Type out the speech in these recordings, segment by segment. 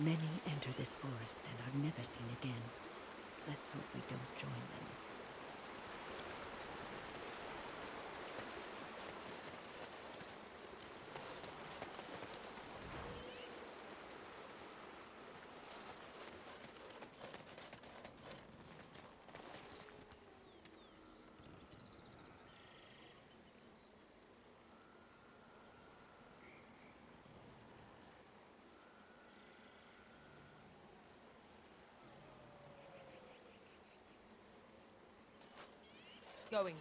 Many enter this forest and are never seen again. Let's hope we don't join them. Going.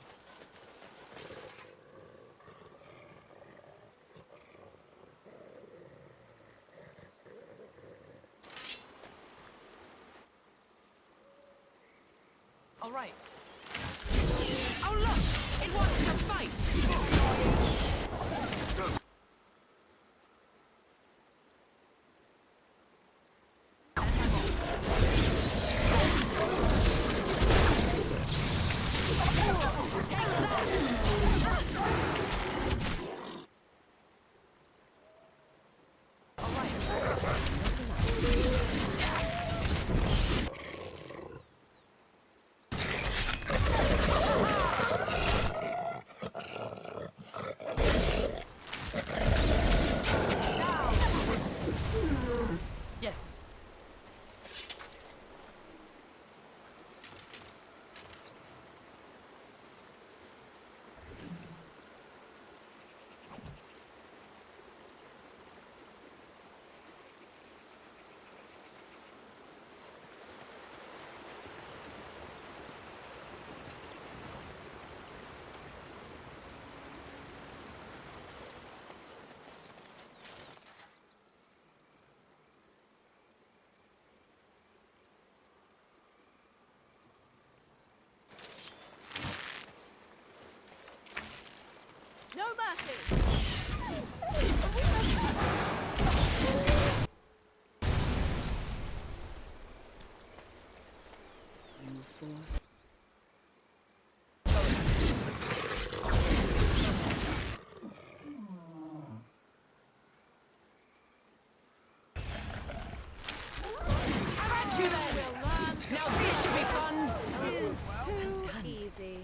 All right. Oh look! It wants to fight! Yes. No mercy! You force. I'm at you then! Now this should be fun! Is too easy.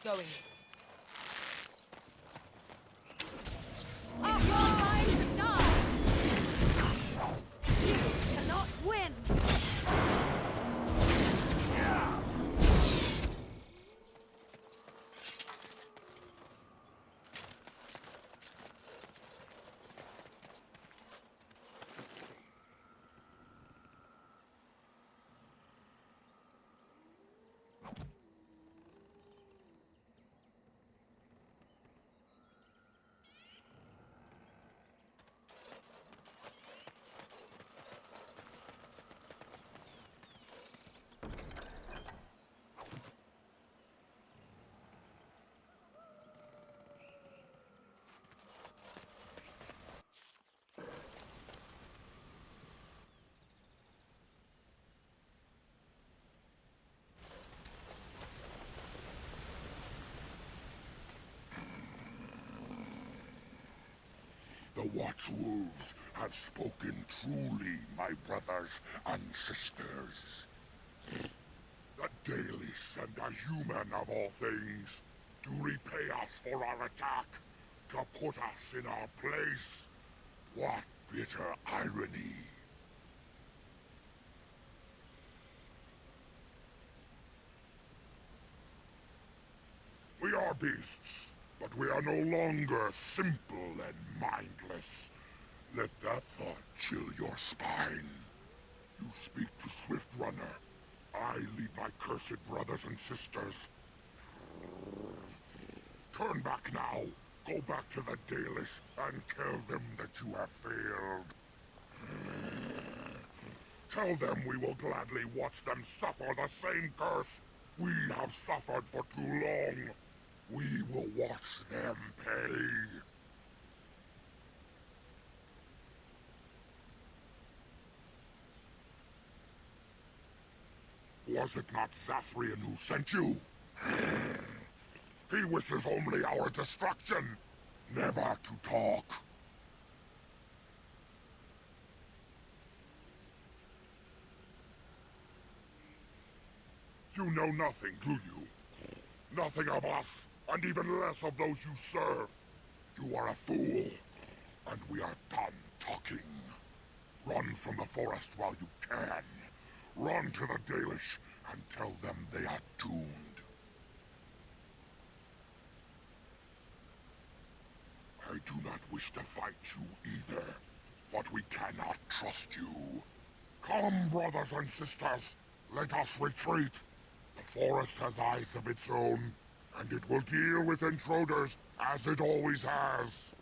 Going. Up your mind, die! You cannot win! The Watchwolves have spoken truly, my brothers and sisters. The Dailies and the human of all things to repay us for our attack, to put us in our place. What bitter irony. are beasts, but we are no longer simple and mindless. Let that thought chill your spine. You speak to Swift Runner. I lead my cursed brothers and sisters. Turn back now. Go back to the Dalish and tell them that you have failed. Tell them we will gladly watch them suffer the same curse we have suffered for too long. We will watch them pay. Was it not Zathrian who sent you? He wishes only our destruction, never to talk. You know nothing, do you? Nothing of us, and even less of those you serve. You are a fool, and we are done talking. Run from the forest while you can. Run to the Dalish and tell them they are doomed. I do not wish to fight you either, but we cannot trust you. Come, brothers and sisters, let us retreat. The forest has eyes of its own, and it will deal with intruders as it always has.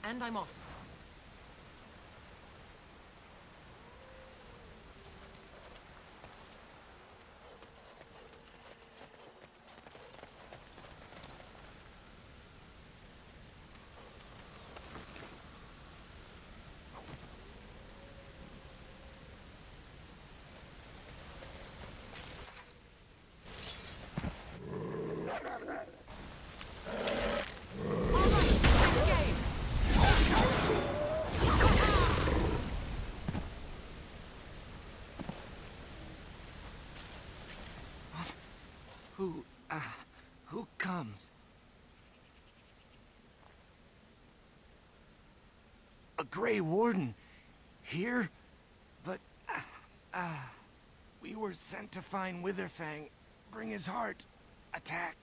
and I'm off. Who comes? A Grey Warden? Here? But, we were sent to find Witherfang, bring his heart. Attacked.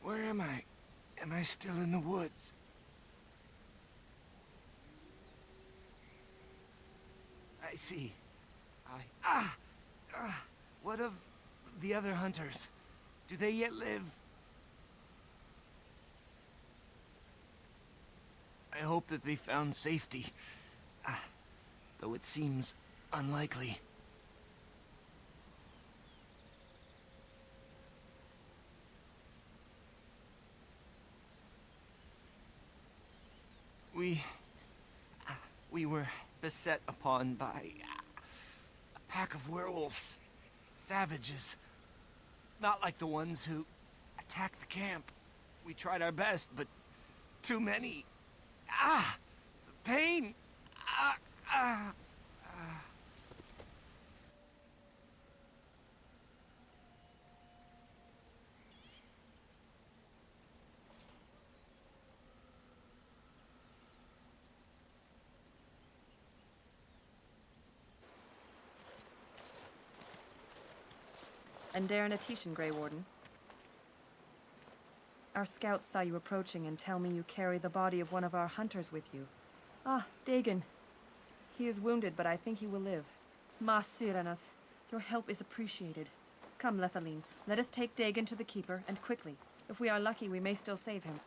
Where am I? Am I still in the woods? I see. What of the other hunters? Do they yet live? I hope that they found safety. Though it seems unlikely. We were beset upon by a pack of werewolves. Savages. Not like the ones who attacked the camp. We tried our best, but too many. The pain! And Darren Atishan, Grey Warden. Our scouts saw you approaching and tell me you carry the body of one of our hunters with you. Ah, Dagon. He is wounded, but I think he will live. Mas Sirenas, your help is appreciated. Come, Lethaline, let us take Dagon to the Keeper, and quickly. If we are lucky, we may still save him.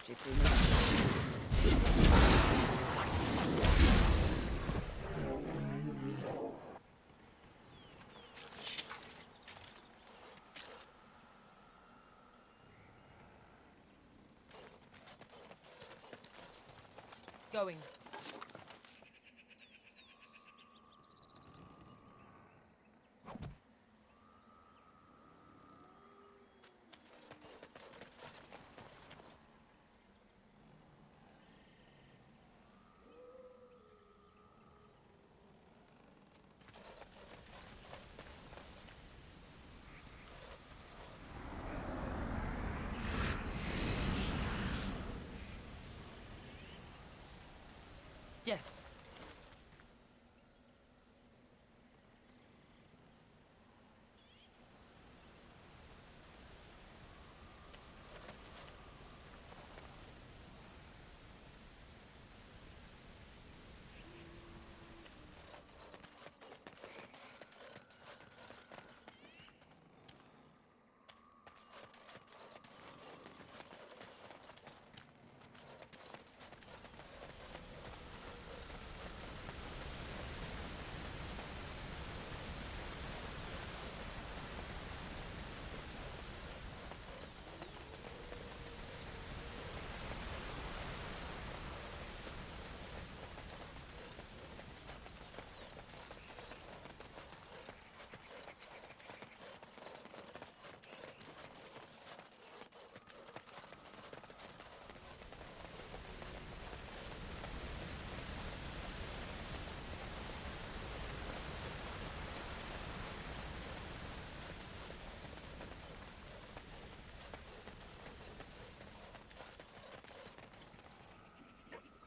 safety for me. Going. Yes.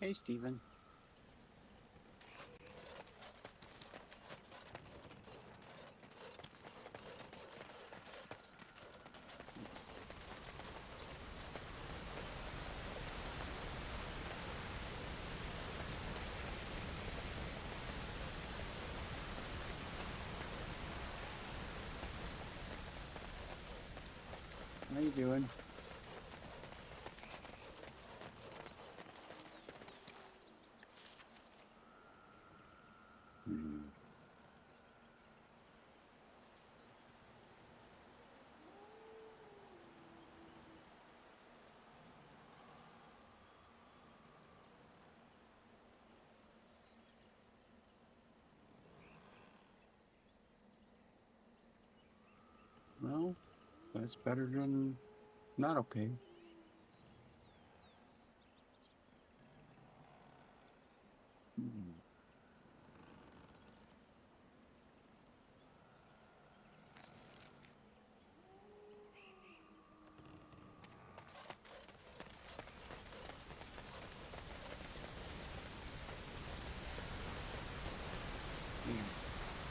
Hey, Steven. How you doing? Hmm. Well, that's better than not okay. Hmm. Here,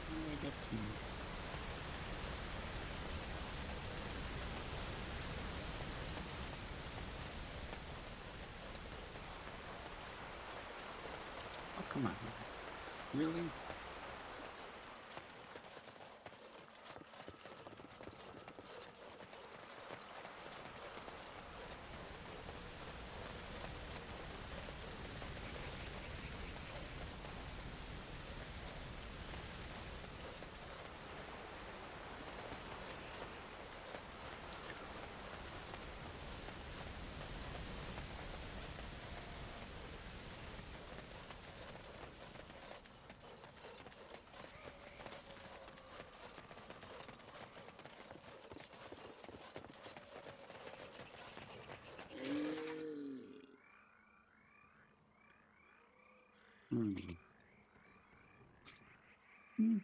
how do I get to you? Oh, come on. Really? Hmm. Hmm.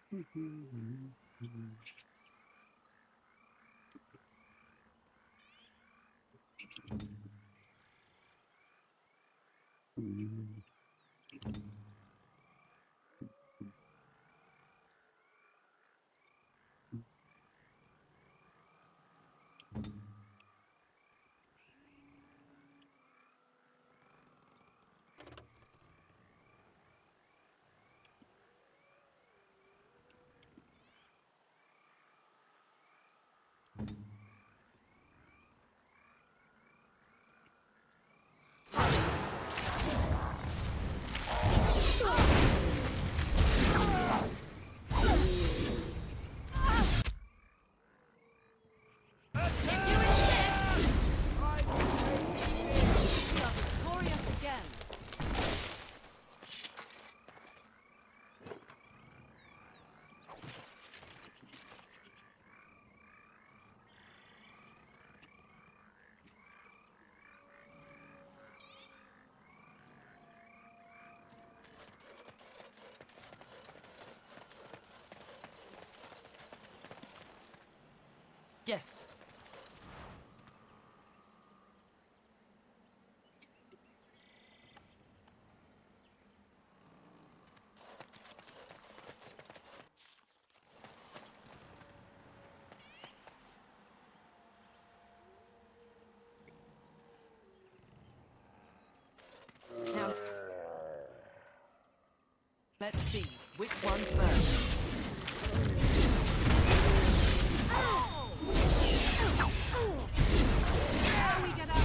Yes. Now, let's see, which one first? There we get our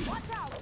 Watch out!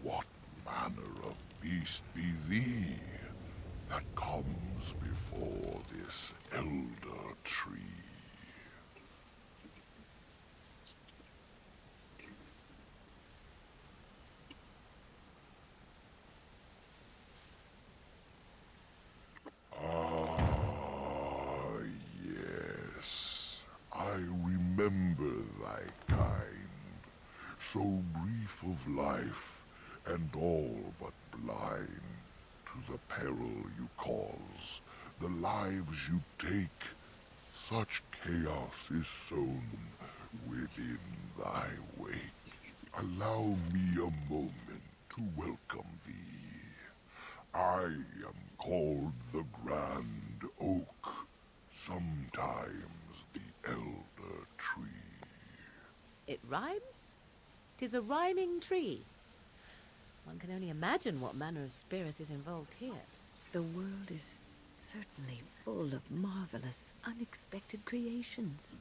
What manner of beast be thee that comes before this elder tree? Ah, yes. I remember thy kind, so brief of life, and all but blind to the peril you cause, the lives you take. Such chaos is sown within thy wake. Allow me a moment to welcome thee. I am called the Grand Oak, sometimes the Elder Tree. It rhymes? 'Tis a rhyming tree. One can only imagine what manner of spirit is involved here. The world is certainly full of marvelous, unexpected creations.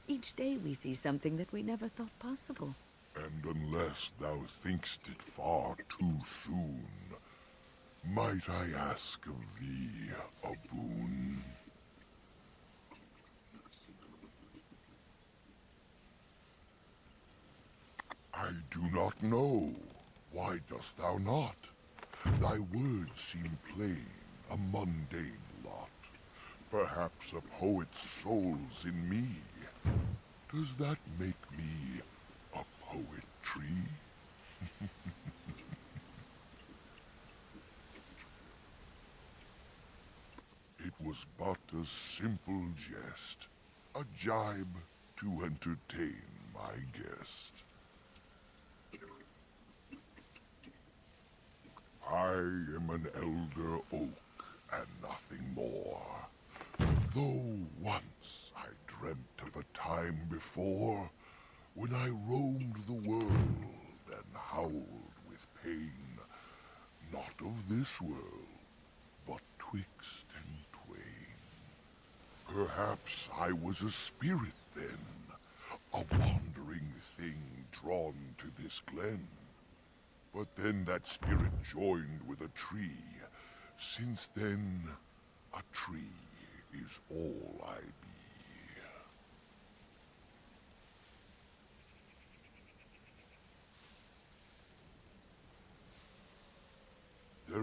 Each day we see something that we never thought possible. And unless thou think'st it far too soon, might I ask of thee a boon? I do not know. Why dost thou not? Thy words seem plain, a mundane lot. Perhaps a poet's soul's in me. Does that make me a poetry? It was but a simple jest, a jibe to entertain my guest. I am an elder oak and nothing more. Though once I dreamt of a time before when I roamed the world and howled with pain, not of this world, but twixt and twain. Perhaps I was a spirit then, a wandering thing drawn to this glen. But then that spirit joined with a tree. Since then, a tree is all I be.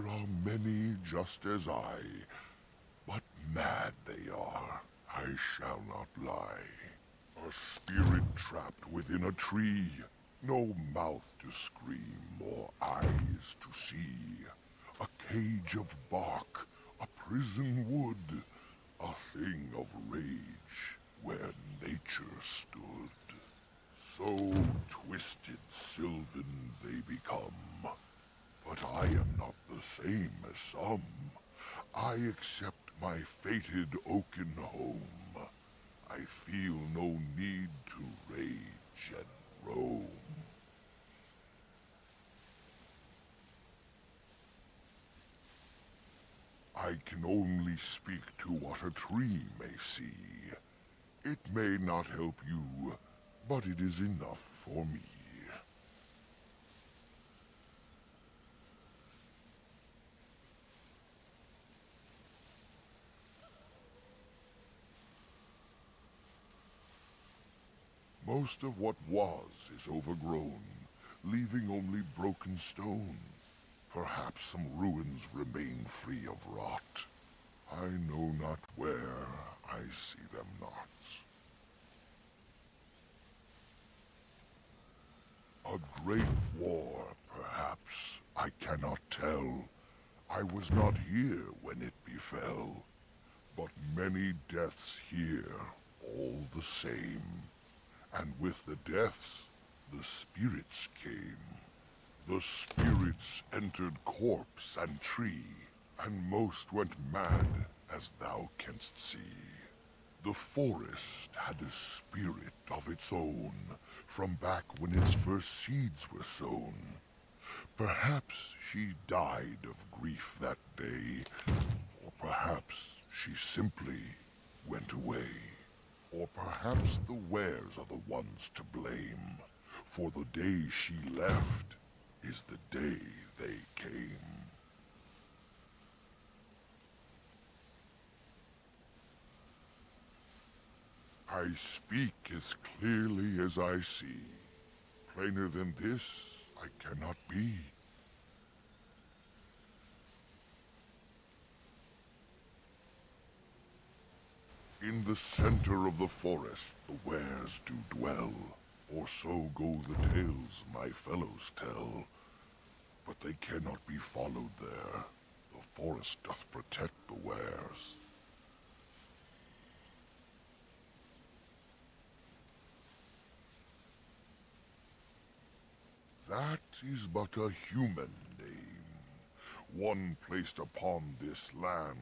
There are many just as I, but mad they are, I shall not lie. A spirit trapped within a tree, no mouth to scream or eyes to see. A cage of bark, a prison wood, a thing of rage where nature stood. So twisted sylvan they become, but I am not the same as some. I accept my fated oaken home. I feel no need to rage and roam. I can only speak to what a tree may see. It may not help you, but it is enough for me. Most of what was is overgrown, leaving only broken stone. Perhaps some ruins remain free of rot. I know not where, I see them not. A great war, perhaps, I cannot tell. I was not here when it befell, but many deaths here, all the same. And with the deaths, the spirits came. The spirits entered corpse and tree, and most went mad, as thou canst see. The forest had a spirit of its own, from back when its first seeds were sown. Perhaps she died of grief that day, or perhaps she simply went away. Or perhaps the wares are the ones to blame, for the day she left is the day they came. I speak as clearly as I see. Plainer than this, I cannot be. In the center of the forest, the wares do dwell, or so go the tales my fellows tell. But they cannot be followed there. The forest doth protect the wares. That is but a human name, one placed upon this land,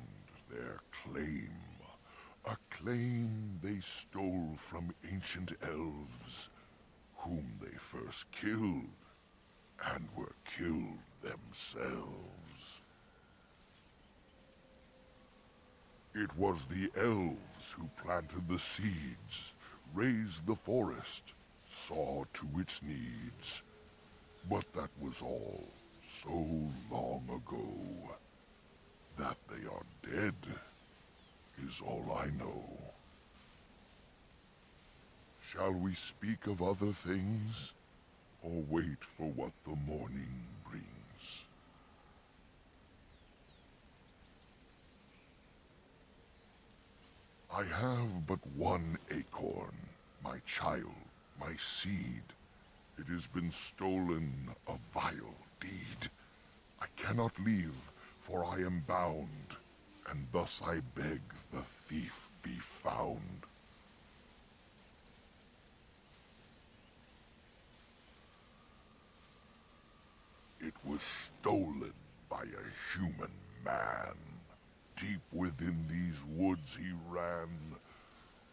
their claim. A claim they stole from ancient elves, whom they first killed, and were killed themselves. It was the elves who planted the seeds, raised the forest, saw to its needs. But that was all so long ago. That they are dead is all I know. Shall we speak of other things, or wait for what the morning brings? I have but one acorn, my child, my seed. It has been stolen, a vile deed. I cannot leave, for I am bound, and thus I beg the thief be found. It was stolen by a human man. Deep within these woods he ran.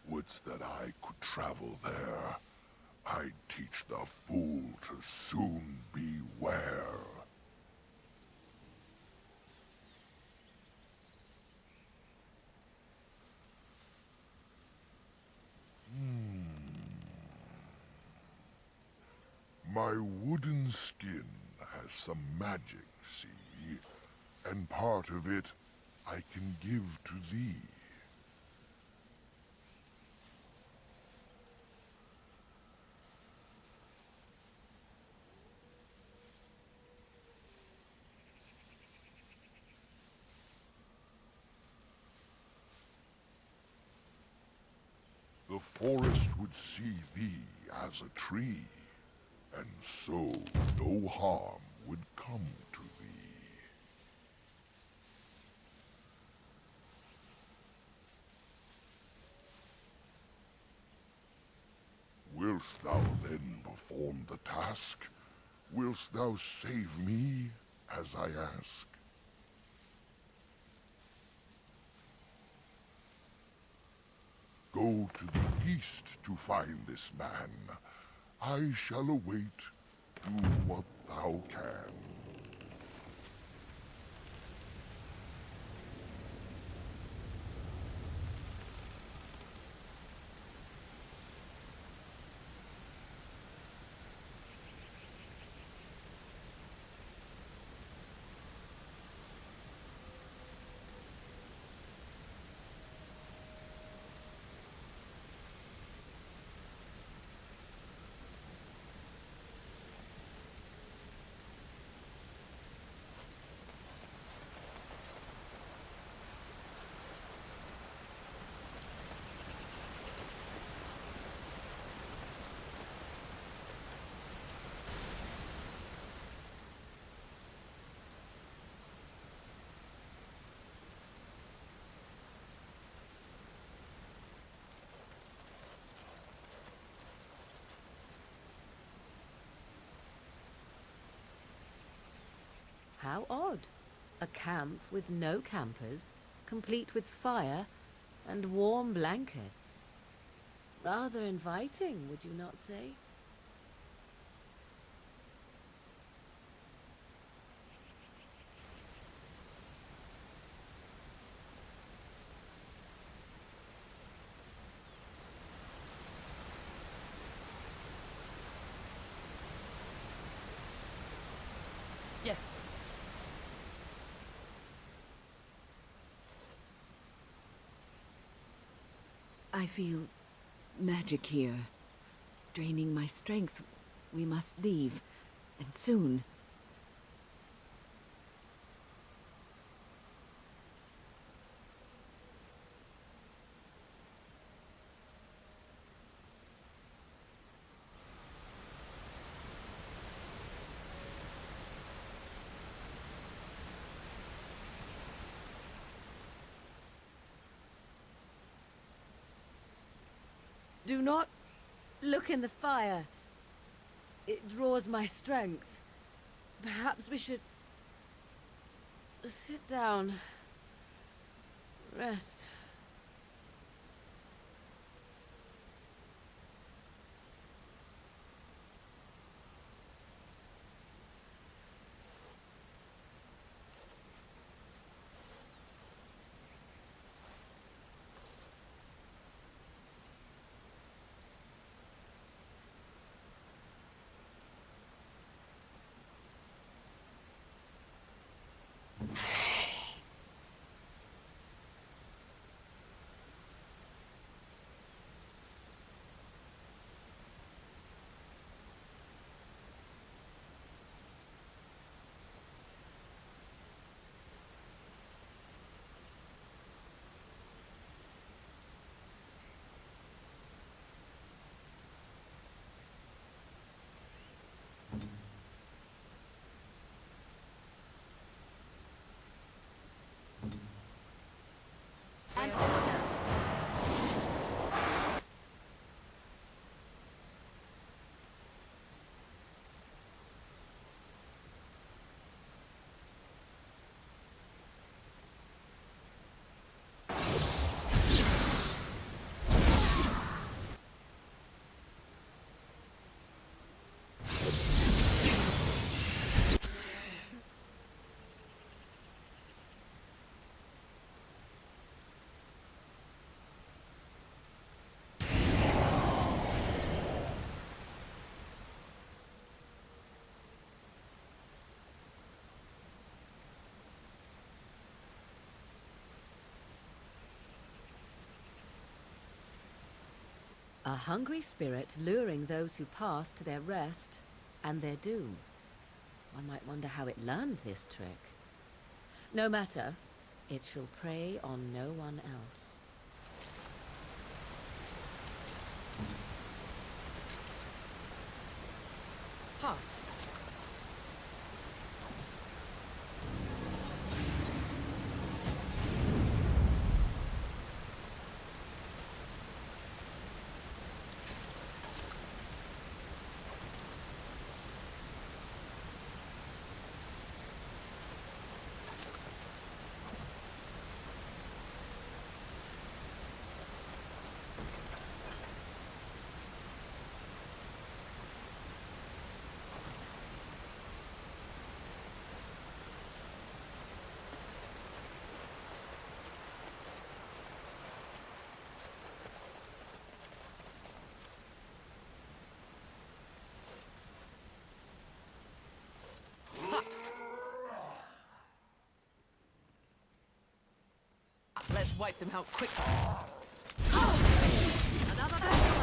Woods that I could travel there. I'd teach the fool to soon beware. My wooden skin has some magic, see? And part of it I can give to thee. forest would see thee as a tree, and so no harm would come to thee. Wilt thou then perform the task? Wilt thou save me as I ask? Go to the east to find this man. I shall await. Do what thou can. How odd. A camp with no campers, complete with fire and warm blankets. Rather inviting, would you not say? Yes. I feel magic here, draining my strength. We must leave, and soon. Do not look in the fire. It draws my strength. Perhaps we should sit down. Rest. And order. A hungry spirit luring those who pass to their rest and their doom. One might wonder how it learned this trick. No matter, it shall prey on no one else. Huh. Let's wipe them out quick. Another battle.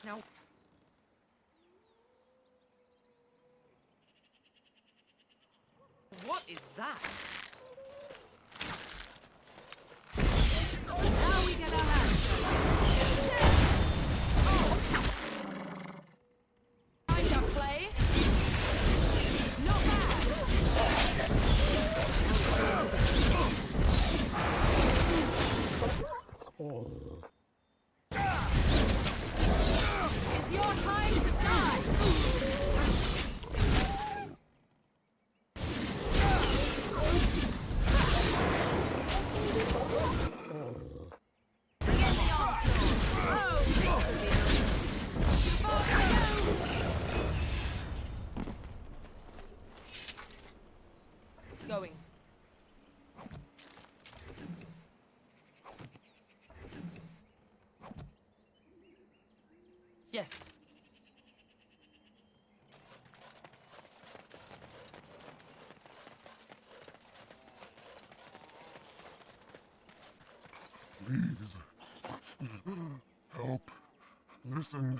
Now, what is that? Now we get our hands dirty. Kind of play. Not bad. It's your time to die. Bring in the onslaught. Going. Yes. Please. Help. Listen.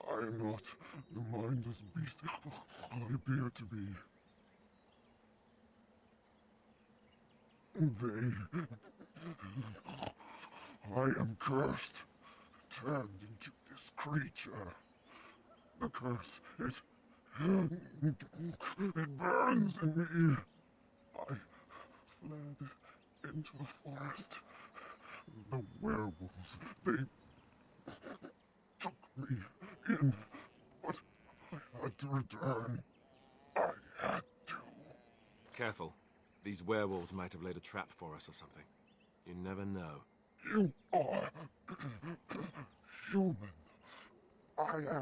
I am not the mindless beast I appear to be. I am cursed, turned into this creature. The curse, it burns in me. I fled into the forest. The werewolves, they took me in, but I had to return. I had to. Careful. These werewolves might have laid a trap for us or something. You never know. You are human. I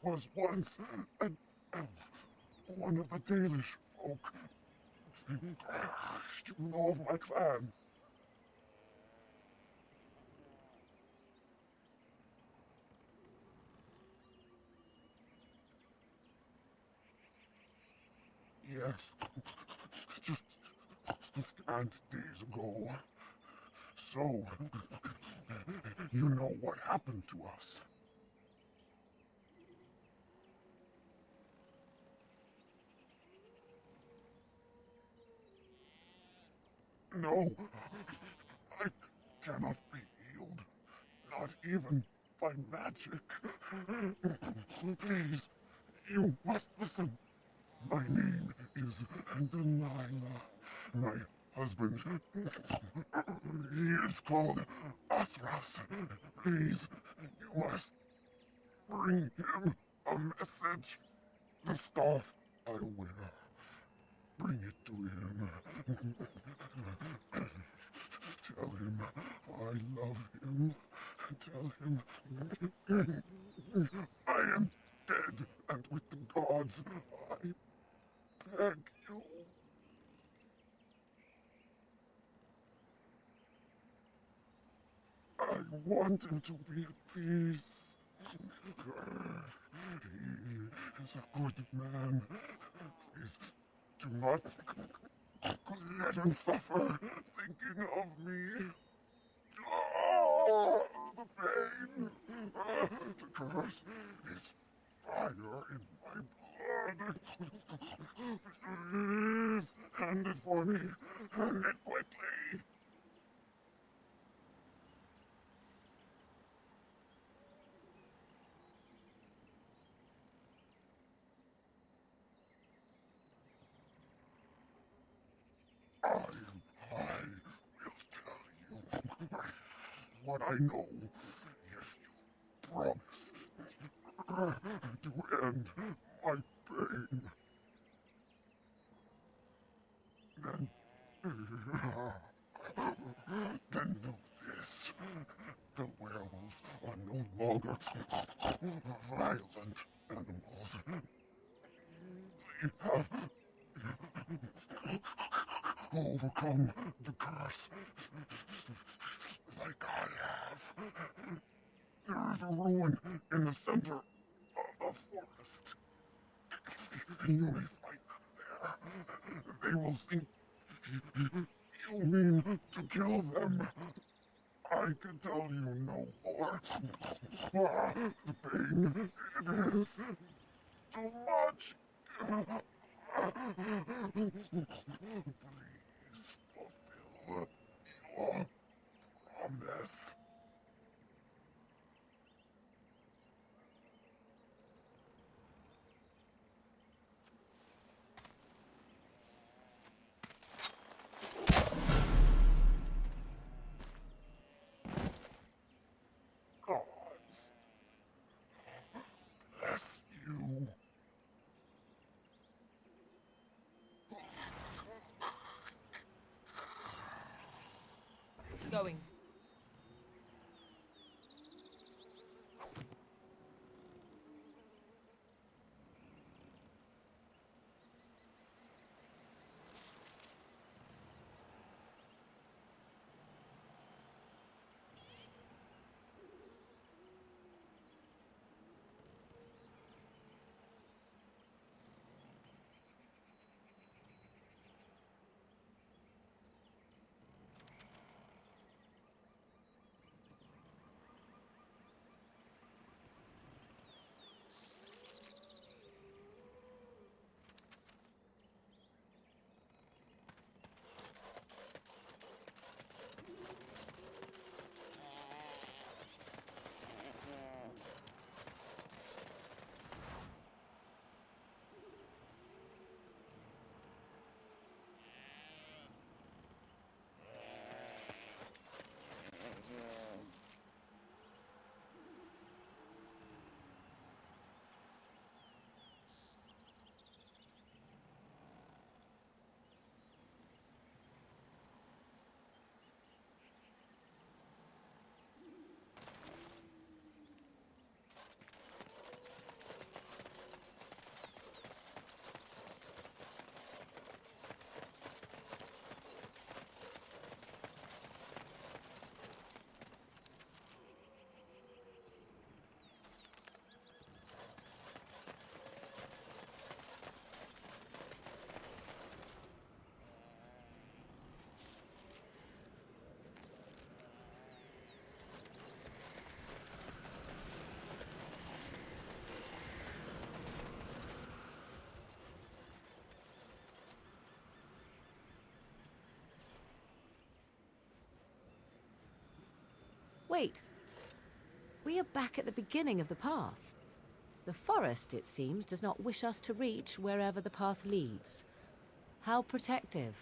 was once an elf, one of the Dalish folk. You know of my clan. Yes, just scant days ago. So, you know what happened to us. No, I cannot be healed, not even by magic. Please, you must listen. My name is Delilah. My husband, he is called Athras. Please, you must bring him a message. The staff I wear. Bring it to him. Tell him I love him. Tell him I am dead and with the gods. I beg you. I want him to be at peace. He is a good man. Please do not let him suffer thinking of me. Oh, the pain. The curse is fire in my blood. Please, hand it for me. Hand it quickly. I will tell you what I know if you promise to end my pain. Then know this. The werewolves are no longer violent animals. They have overcome the curse like I have. There is a ruin in the center of the forest. You may find them there. They will think you mean to kill them. I can tell you no more. The pain, it is too much. Please fulfill your promise. Gods bless you. Going. Wait. We are back at the beginning of the path. The forest, it seems, does not wish us to reach wherever the path leads. How protective.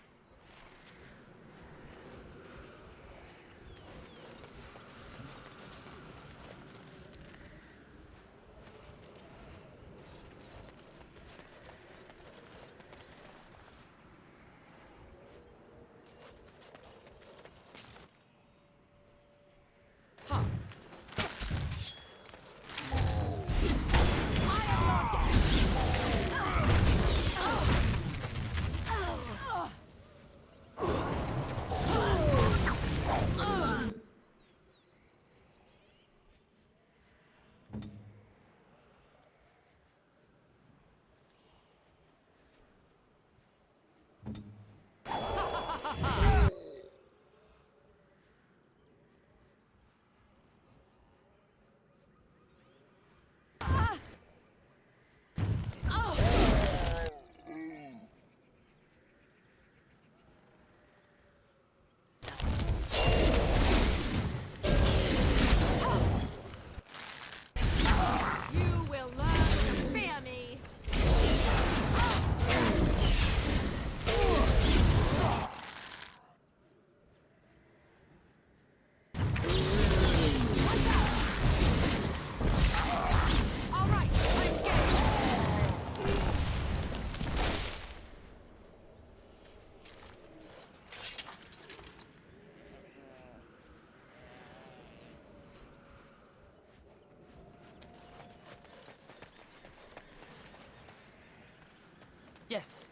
Yes.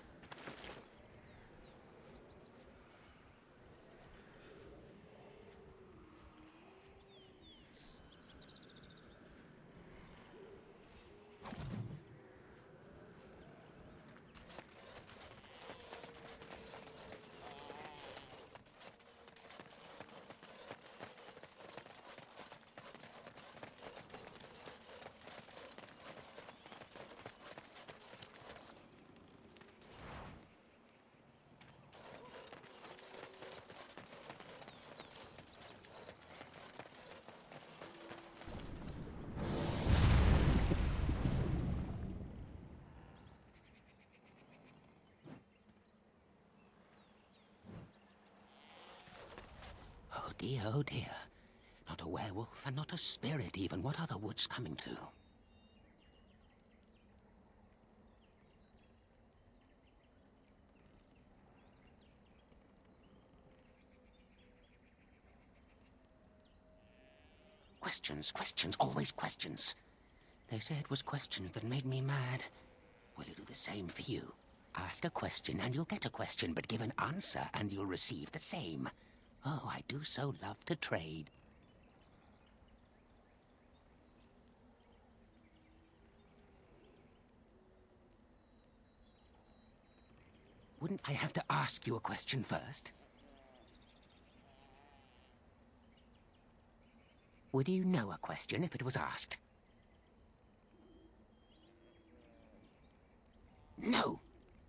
dear, oh dear. Not a werewolf and not a spirit even. What are the woods coming to? Questions, questions, always questions. They say it was questions that made me mad. Will it do the same for you? Ask a question and you'll get a question, but give an answer and you'll receive the same. Oh, I do so love to trade. Wouldn't I have to ask you a question first? Would you know a question if it was asked? No,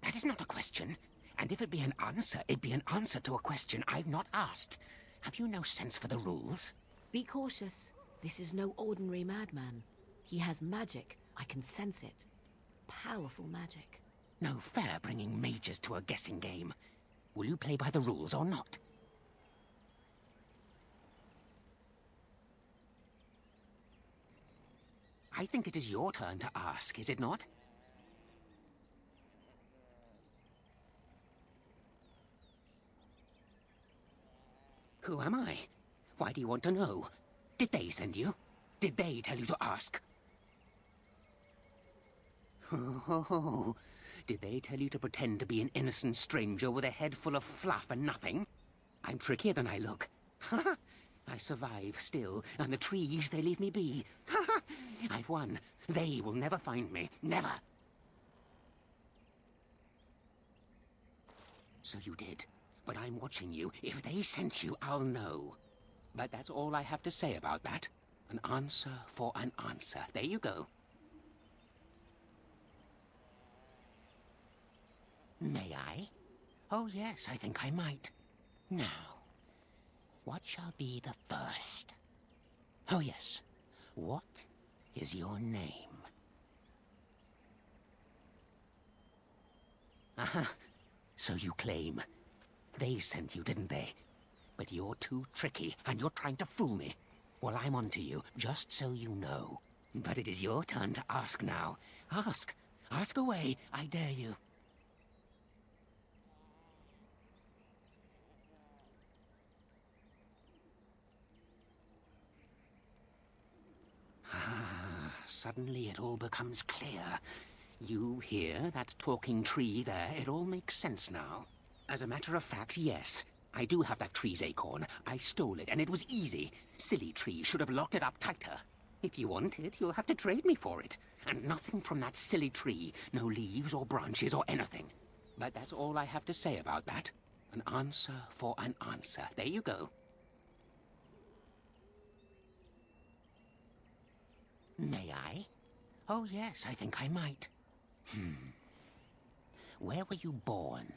that is not a question. And if it be an answer, it'd be an answer to a question I've not asked. Have you no sense for the rules? Be cautious. This is no ordinary madman. He has magic. I can sense it. Powerful magic. No fair bringing mages to a guessing game. Will you play by the rules or not? I think it is your turn to ask, is it not? Who am I? Why do you want to know? Did they send you? Did they tell you to ask? Oh, did they tell you to pretend to be an innocent stranger with a head full of fluff and nothing? I'm trickier than I look. I survive still, and the trees, they leave me be. I've won. They will never find me. Never. So you did. But I'm watching you. If they sent you, I'll know. But that's all I have to say about that. An answer for an answer. There you go. May I? Oh, yes, I think I might. Now, what shall be the first? Oh, yes. What is your name? Aha. So you claim. They sent you, didn't they? But you're too tricky, and you're trying to fool me. Well, I'm on to you, just so you know. But it is your turn to ask now. Ask. Ask away, I dare you. Ah, suddenly it all becomes clear. You here, that talking tree there, it all makes sense now. As a matter of fact, yes. I do have that tree's acorn. I stole it, and it was easy. Silly tree should have locked it up tighter. If you want it, you'll have to trade me for it. And nothing from that silly tree. No leaves or branches or anything. But that's all I have to say about that. An answer for an answer. There you go. May I? Oh, yes, I think I might. Where were you born?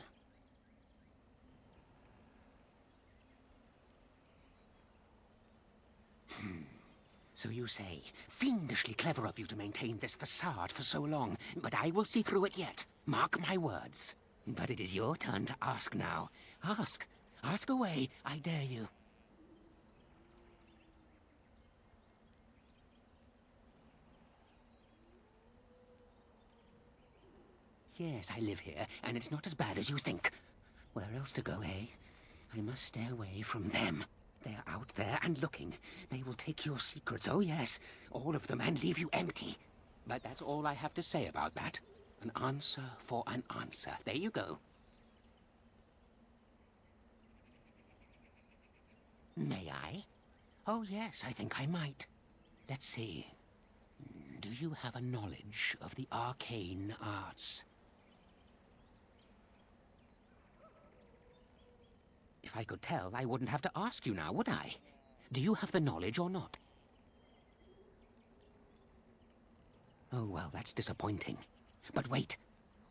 So you say. Fiendishly clever of you to maintain this facade for so long, but I will see through it yet. Mark my words. But it is your turn to ask now. Ask. Ask away, I dare you. Yes, I live here, and it's not as bad as you think. Where else to go, eh? I must stay away from them. They're out there and looking. They will take your secrets, oh yes, all of them, and leave you empty. But that's all I have to say about that. An answer for an answer. There you go. May I? Oh yes, I think I might. Let's see. Do you have a knowledge of the arcane arts? If I could tell, I wouldn't have to ask you now, would I? Do you have the knowledge or not? Oh, well, that's disappointing. But wait,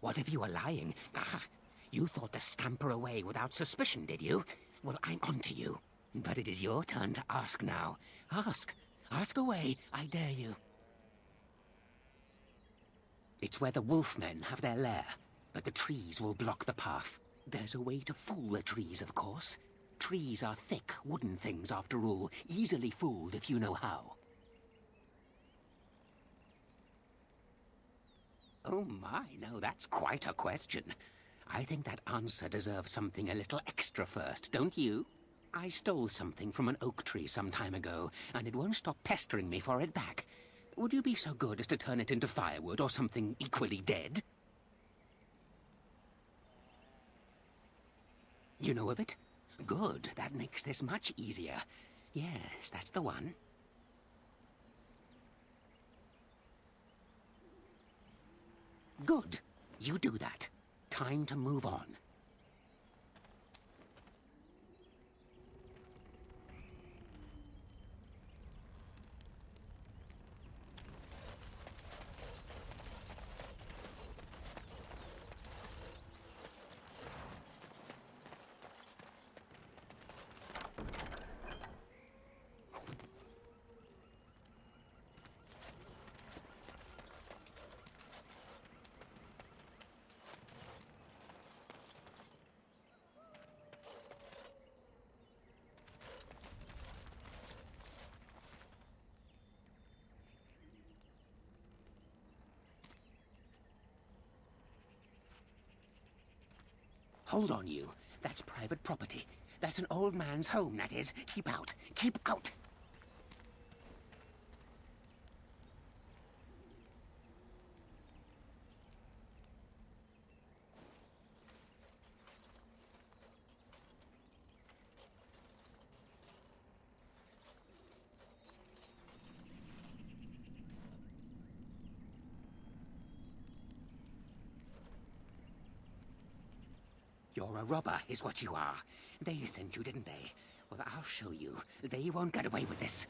what if you were lying? Ah, you thought to scamper away without suspicion, did you? Well, I'm on to you. But it is your turn to ask now. Ask. Ask away, I dare you. It's where the wolfmen have their lair, but the trees will block the path. There's a way to fool the trees, of course. Trees are thick, wooden things, after all, easily fooled if you know how. Oh my, no, that's quite a question. I think that answer deserves something a little extra first, don't you? I stole something from an oak tree some time ago, and it won't stop pestering me for it back. Would you be so good as to turn it into firewood or something equally dead? You know of it? Good, that makes this much easier. Yes, that's the one. Good. You do that. Time to move on. Hold on, you. That's private property. That's an old man's home, that is. Keep out. Keep out! You're a robber, is what you are. They sent you, didn't they? Well, I'll show you. They won't get away with this.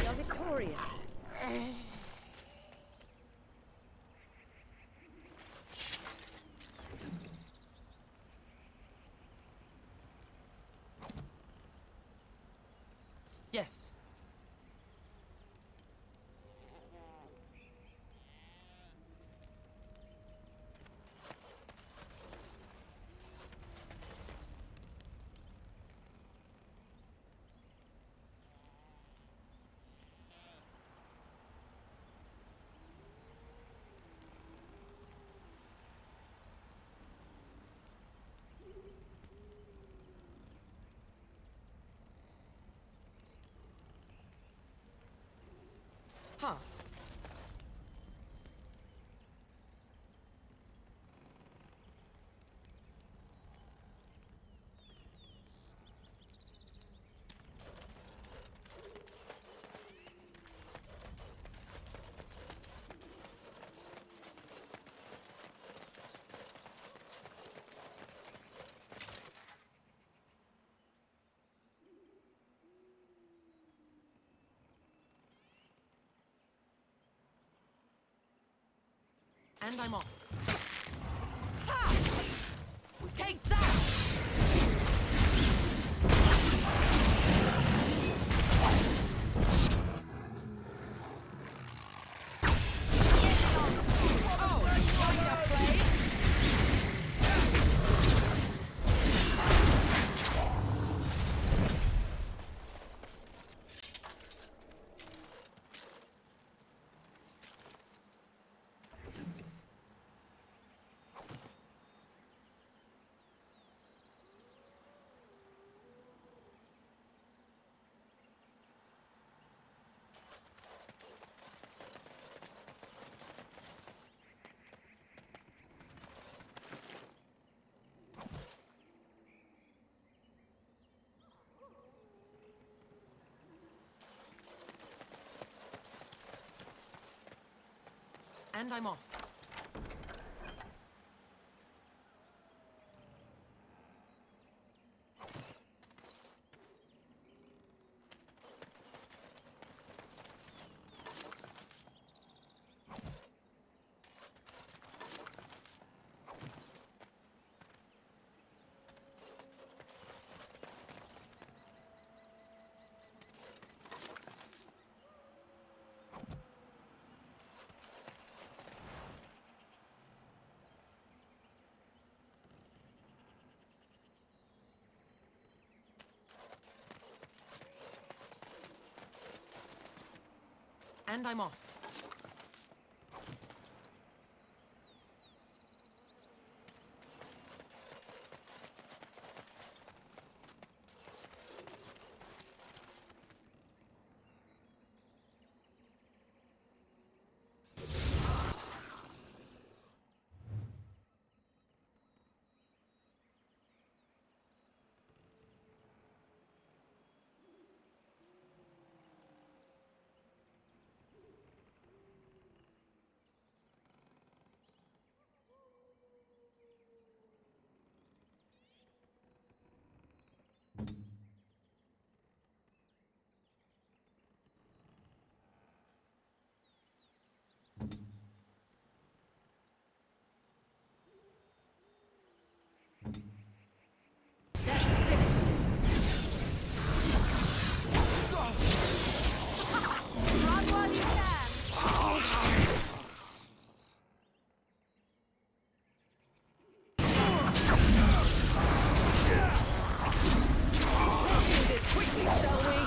You're victorious. Yes. Huh. And I'm off. Ha! Take that! And I'm off. And I'm off. Run while you can! Let's do this quickly, shall we?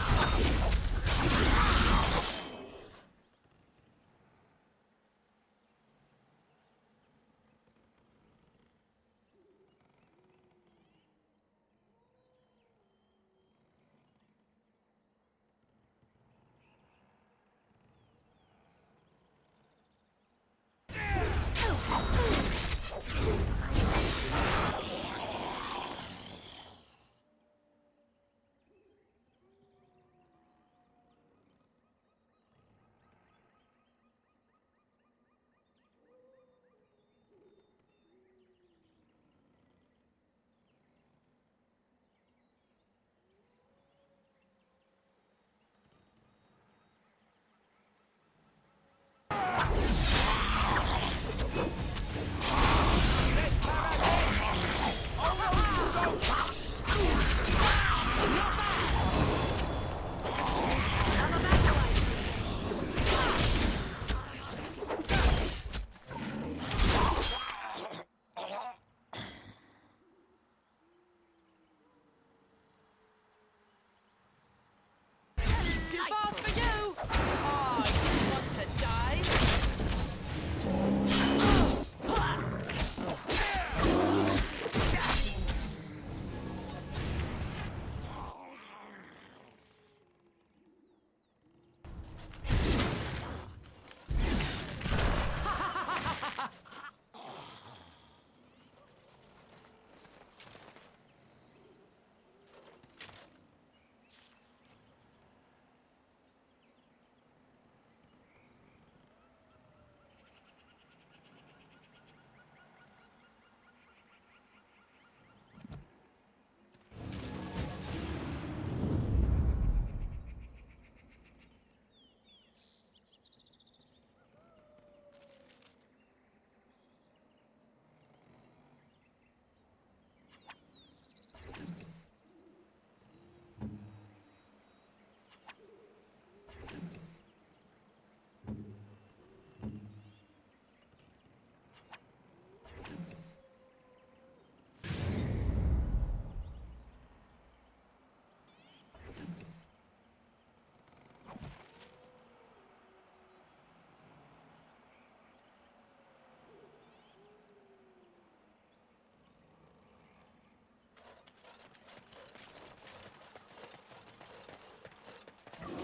Too fast for you! Oh, you want to die?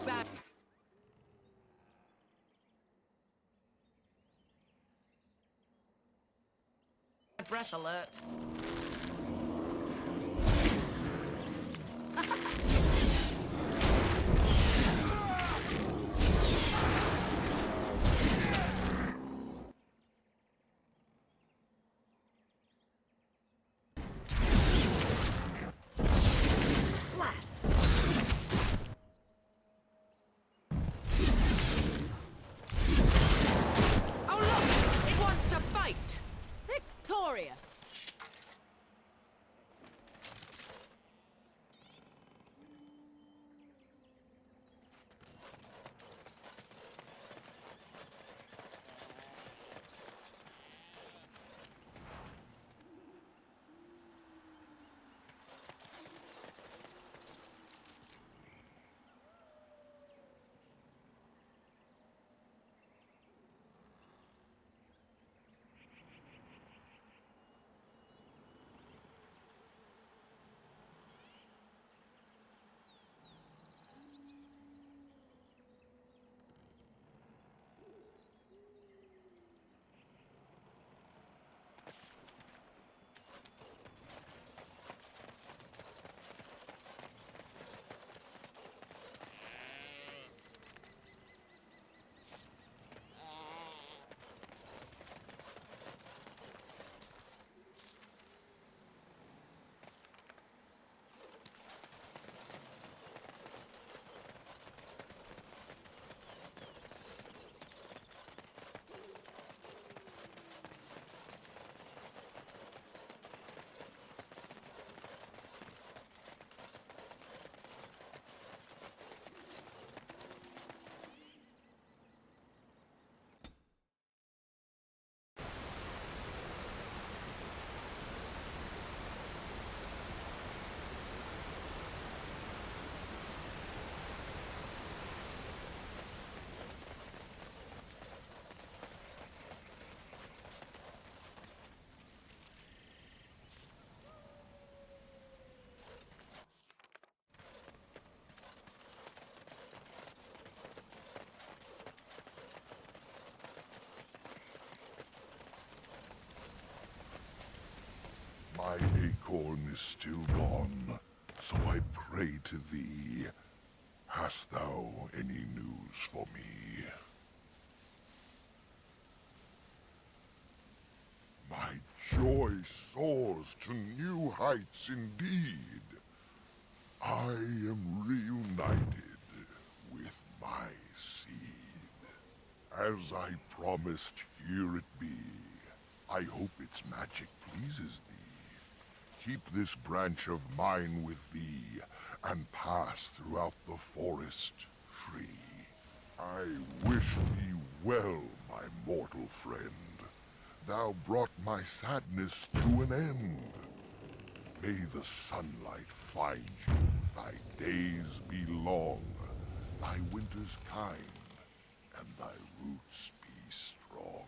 Back. Breath alert. is still gone, so I pray to thee. Hast thou any news for me? My joy soars to new heights indeed. I am reunited with my seed. As I promised, here it be. I hope its magic pleases thee. Keep this branch of mine with thee, and pass throughout the forest free. I wish thee well, my mortal friend. Thou brought my sadness to an end. May the sunlight find you, thy days be long, thy winters kind, and thy roots be strong.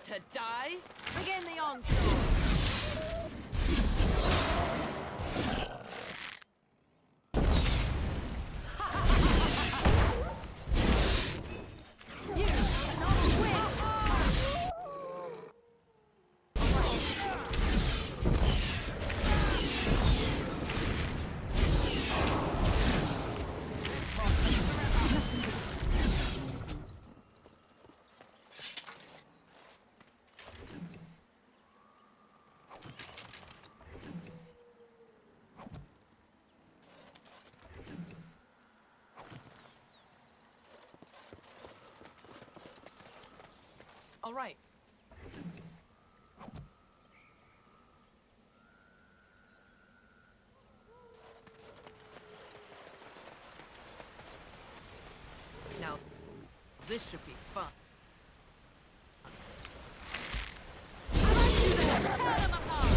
To die? Begin the onslaught! All right. Now, this should be fun. Tear them apart!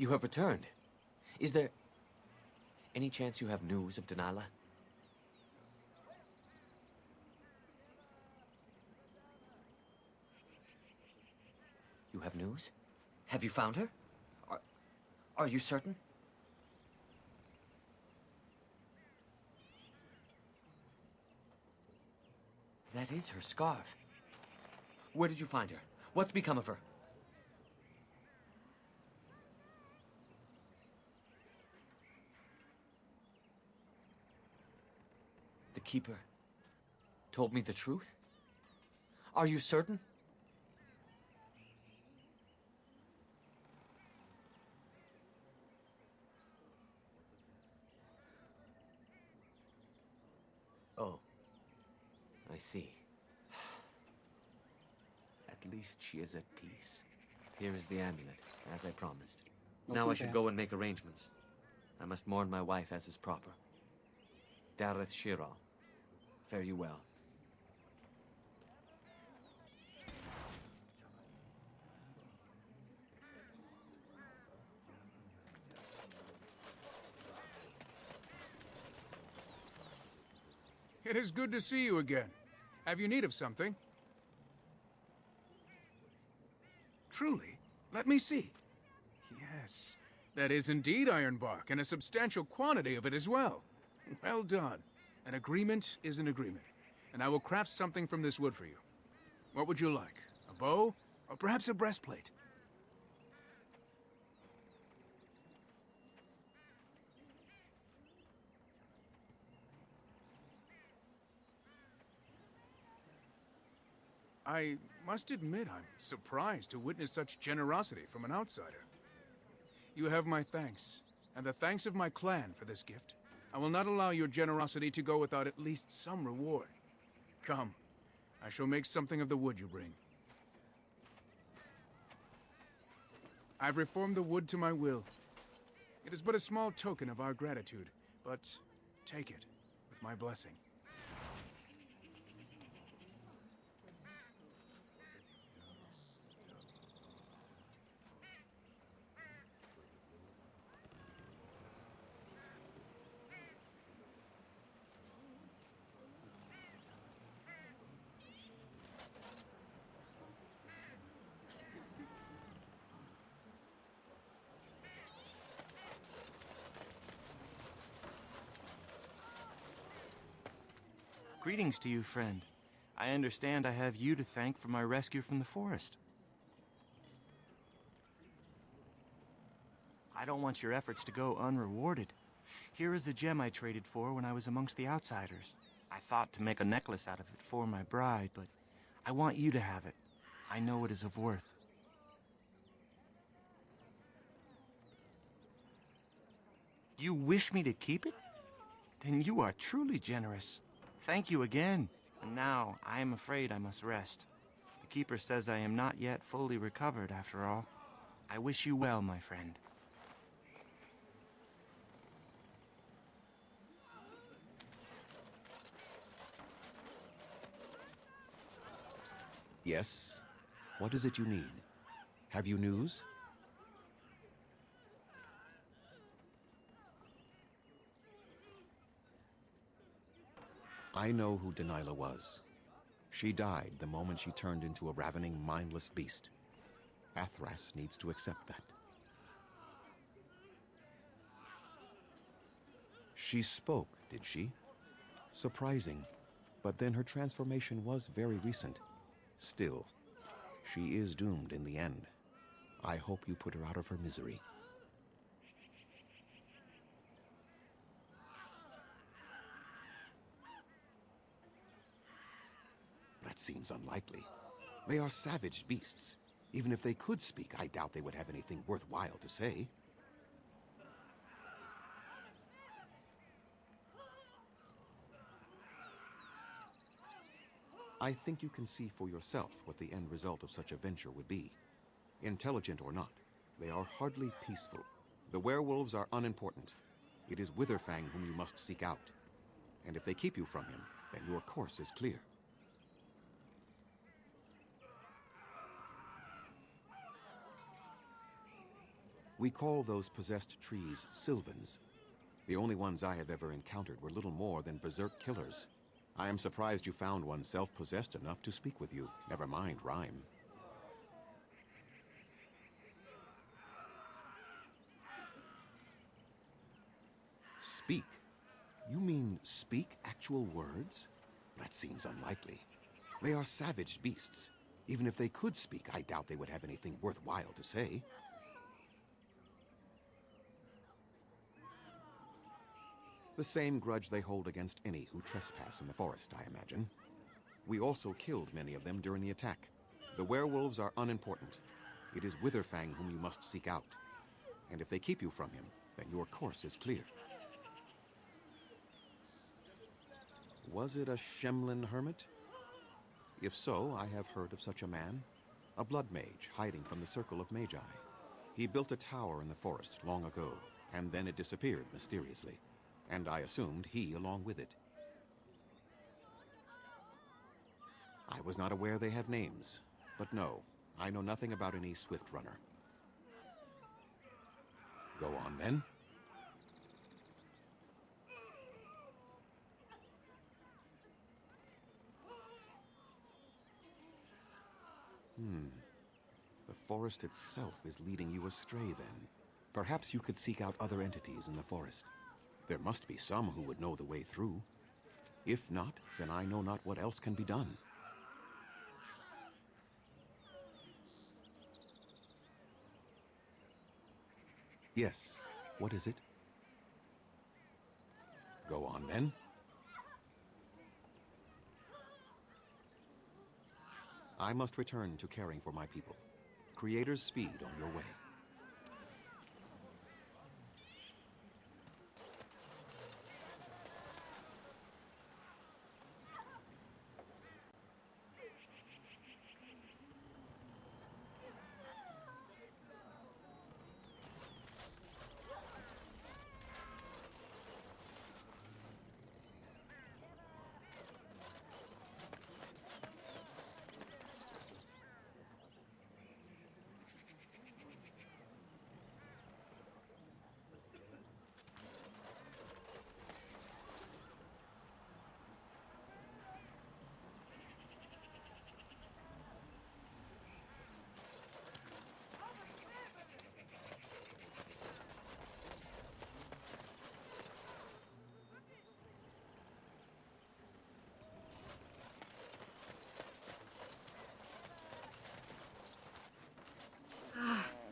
You have returned. Is there any chance you have news of Delilah? You have news? Have you found her? Are you certain? That is her scarf. Where did you find her? What's become of her? The Keeper told me the truth? Are you certain? Oh, I see. At least she is at peace. Here is the amulet, as I promised. Now I should go and make arrangements. I must mourn my wife as is proper. Dareth Shira, fare you well. It is good to see you again. Have you need of something? Truly? Let me see. Yes, that is indeed ironbark, and a substantial quantity of it as well. Well done. An agreement is an agreement, and I will craft something from this wood for you. What would you like? A bow? Or perhaps a breastplate? I must admit I'm surprised to witness such generosity from an outsider. You have my thanks, and the thanks of my clan for this gift. I will not allow your generosity to go without at least some reward. Come, I shall make something of the wood you bring. I've reformed the wood to my will. It is but a small token of our gratitude, but take it with my blessing. Greetings to you, friend. I understand I have you to thank for my rescue from the forest. I don't want your efforts to go unrewarded. Here is a gem I traded for when I was amongst the outsiders. I thought to make a necklace out of it for my bride, but I want you to have it. I know it is of worth. You wish me to keep it? Then you are truly generous. Thank you again. And now, I am afraid I must rest. The Keeper says I am not yet fully recovered, after all. I wish you well, my friend. Yes? What is it you need? Have you news? I know who Delilah was. She died the moment she turned into a ravening, mindless beast. Athras needs to accept that. She spoke, did she? Surprising. But then her transformation was very recent. Still, she is doomed in the end. I hope you put her out of her misery. That seems unlikely. They are savage beasts. Even if they could speak, I doubt they would have anything worthwhile to say. I think you can see for yourself what the end result of such a venture would be. Intelligent or not, they are hardly peaceful. The werewolves are unimportant. It is Witherfang whom you must seek out. And if they keep you from him, then your course is clear. We call those possessed trees Sylvans. The only ones I have ever encountered were little more than berserk killers. I am surprised you found one self-possessed enough to speak with you. Never mind rhyme. Speak? You mean speak actual words? That seems unlikely. They are savage beasts. Even if they could speak, I doubt they would have anything worthwhile to say. The same grudge they hold against any who trespass in the forest, I imagine. We also killed many of them during the attack. The werewolves are unimportant. It is Witherfang whom you must seek out. And if they keep you from him, then your course is clear. Was it a Shemlin hermit? If so, I have heard of such a man. A blood mage hiding from the circle of magi. He built a tower in the forest long ago, and then it disappeared mysteriously. And I assumed he along with it. I was not aware they have names, but no, I know nothing about any swift runner. Go on then. The forest itself is leading you astray then. Perhaps you could seek out other entities in the forest. There must be some who would know the way through. If not, then I know not what else can be done. Yes, what is it? Go on then. I must return to caring for my people. Creator's speed on your way.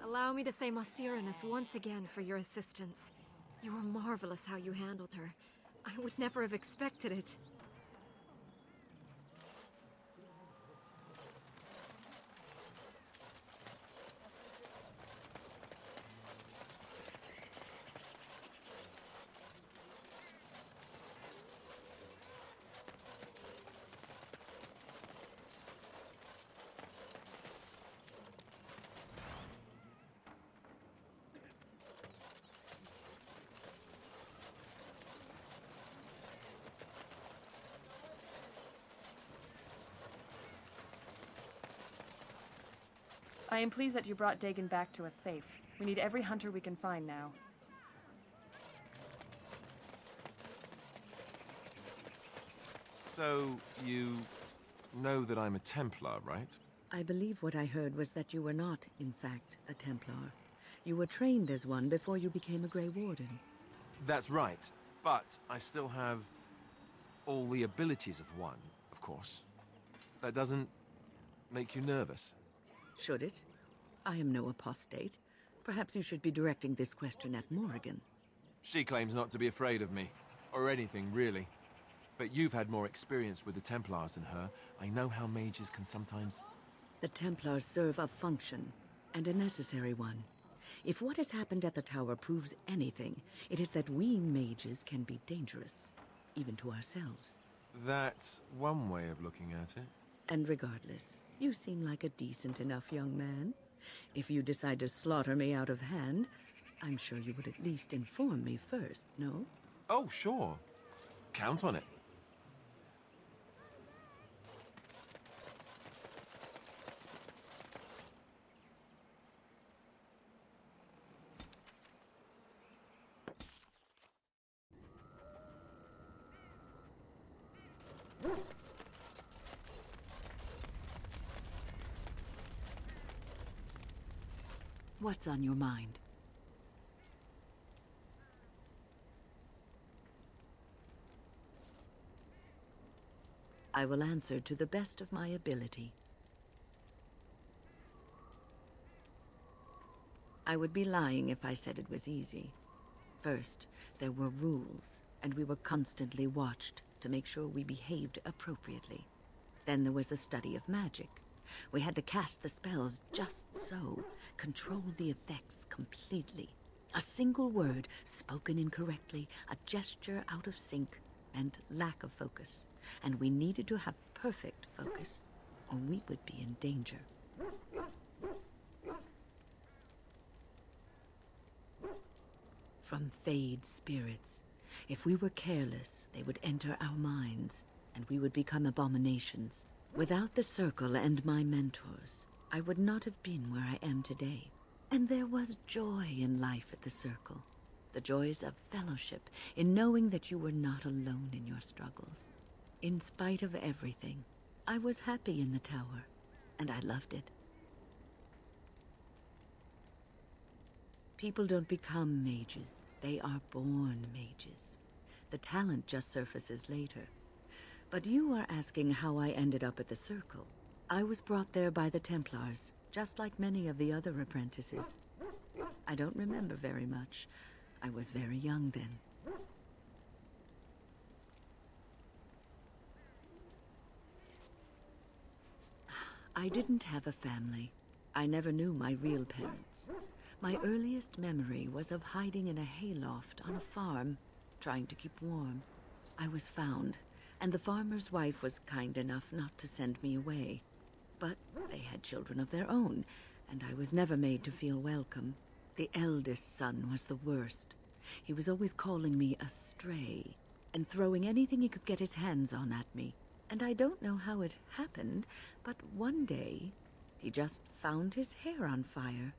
Allow me to say Masiranus once again for your assistance. You were marvelous how you handled her. I would never have expected it. I am pleased that you brought Dagon back to us safe. We need every hunter we can find now. So, you know that I'm a Templar, right? I believe what I heard was that you were not, in fact, a Templar. You were trained as one before you became a Grey Warden. That's right, but I still have all the abilities of one, of course. That doesn't make you nervous. Should it? I am no apostate. Perhaps you should be directing this question at Morrigan. She claims not to be afraid of me, or anything, really. But you've had more experience with the Templars than her. I know how mages can sometimes... The Templars serve a function, and a necessary one. If what has happened at the tower proves anything, it is that we mages can be dangerous, even to ourselves. That's one way of looking at it. And regardless, you seem like a decent enough young man. If you decide to slaughter me out of hand, I'm sure you would at least inform me first, no? Oh, sure. Count on it. What's on your mind? I will answer to the best of my ability. I would be lying if I said it was easy. First, there were rules, and we were constantly watched to make sure we behaved appropriately. Then there was the study of magic. We had to cast the spells just so, control the effects completely. A single word spoken incorrectly, a gesture out of sync, and lack of focus. And we needed to have perfect focus, or we would be in danger. From Fade spirits. If we were careless, they would enter our minds, and we would become abominations. Without the Circle and my mentors, I would not have been where I am today. And there was joy in life at the Circle. The joys of fellowship, in knowing that you were not alone in your struggles. In spite of everything, I was happy in the tower, and I loved it. People don't become mages, they are born mages. The talent just surfaces later. But you are asking how I ended up at the Circle. I was brought there by the Templars, just like many of the other apprentices. I don't remember very much. I was very young then. I didn't have a family. I never knew my real parents. My earliest memory was of hiding in a hayloft on a farm, trying to keep warm. I was found, and the farmer's wife was kind enough not to send me away. But they had children of their own, and I was never made to feel welcome. The eldest son was the worst. He was always calling me a stray, and throwing anything he could get his hands on at me. And I don't know how it happened, but one day, he just found his hair on fire.